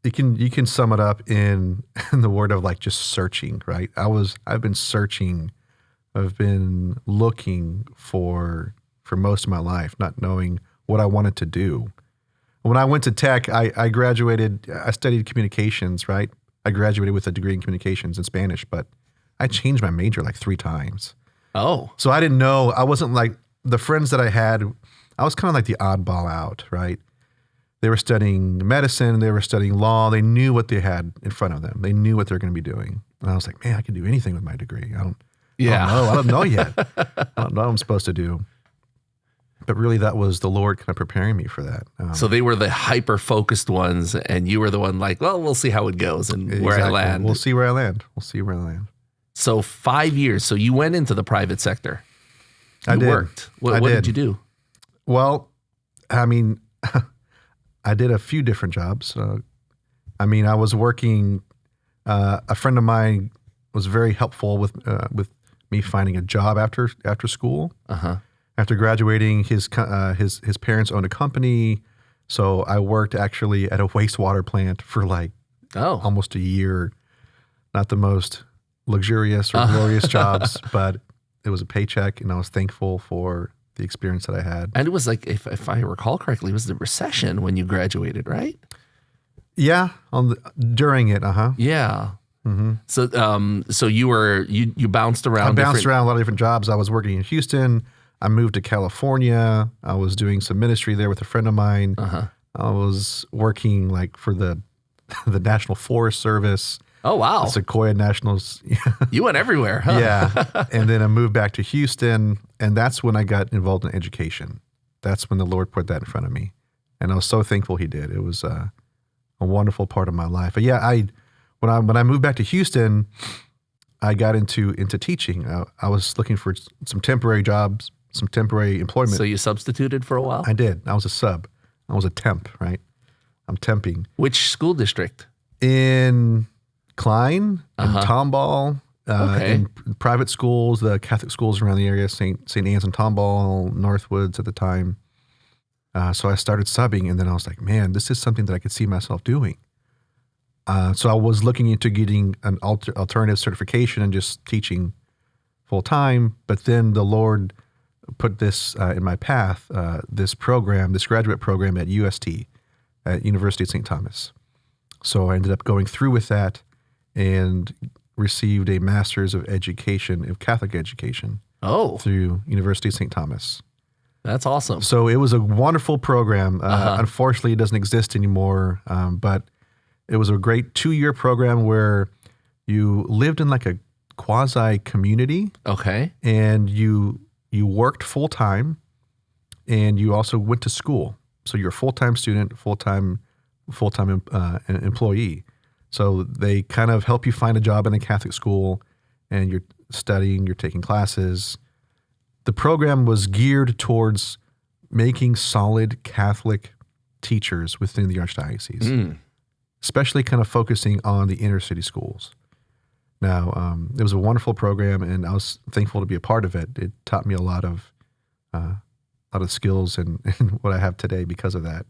you can sum it up in the word of like just searching, right? I've been searching, I've been looking for most of my life, not knowing what I wanted to do. When I went to tech, I graduated, I studied communications, right? I graduated with a degree in communications in Spanish, but I changed my major like 3 times. Oh. So I didn't know, I wasn't like the friends that I had, I was kind of like the oddball out, right? They were studying medicine, they were studying law, they knew what they had in front of them. They knew what they're going to be doing. And I was like, man, I can do anything with my degree. I don't know yet. I don't know what I'm supposed to do. But really, that was the Lord kind of preparing me for that. So they were the hyper-focused ones, and you were the one like, well, we'll see how it goes and where I land. We'll see where I land. We'll see where I land. So 5 years. So you went into the private sector. I did. Worked. What did you do? Well, I mean, I did a few different jobs. I was working. A friend of mine was very helpful with me finding a job after school. Uh-huh. After graduating, his parents owned a company, so I worked actually at a wastewater plant for like almost a year. Not the most luxurious or glorious jobs, but it was a paycheck, and I was thankful for the experience that I had. And it was like, if I recall correctly, it was the recession when you graduated, right? Yeah, during it, Yeah. Mm-hmm. So you bounced around. I bounced around a lot of different jobs. I was working in Houston. I moved to California. I was doing some ministry there with a friend of mine. Uh-huh. I was working like for the National Forest Service. Oh, wow. Sequoia Nationals. You went everywhere, huh? Yeah. And then I moved back to Houston, and that's when I got involved in education. That's when the Lord put that in front of me. And I was so thankful he did. It was a wonderful part of my life. But yeah, when I moved back to Houston, I got into teaching. I was looking for some temporary jobs, some temporary employment. So you substituted for a while? I did. I was a sub. I was a temp, right? I'm temping. Which school district? In Klein, in Tomball, in private schools, the Catholic schools around the area, St. Anne's and Tomball, Northwoods at the time. So I started subbing, and then I was like, man, this is something that I could see myself doing. So I was looking into getting an alternative certification and just teaching full time. But then the Lord put this in my path, this graduate program at UST, at University of St. Thomas. So I ended up going through with that and received a Master's of Education, of Catholic Education, through University of St. Thomas. That's awesome. So it was a wonderful program. Unfortunately, it doesn't exist anymore, but it was a great 2-year program where you lived in like a quasi community. Okay. And you worked full time, and you also went to school. So you're a full-time student, full-time employee. So they kind of help you find a job in a Catholic school, and you're studying, you're taking classes. The program was geared towards making solid Catholic teachers within the Archdiocese, especially kind of focusing on the inner city schools. Now, it was a wonderful program, and I was thankful to be a part of it. It taught me a lot of skills and what I have today because of that.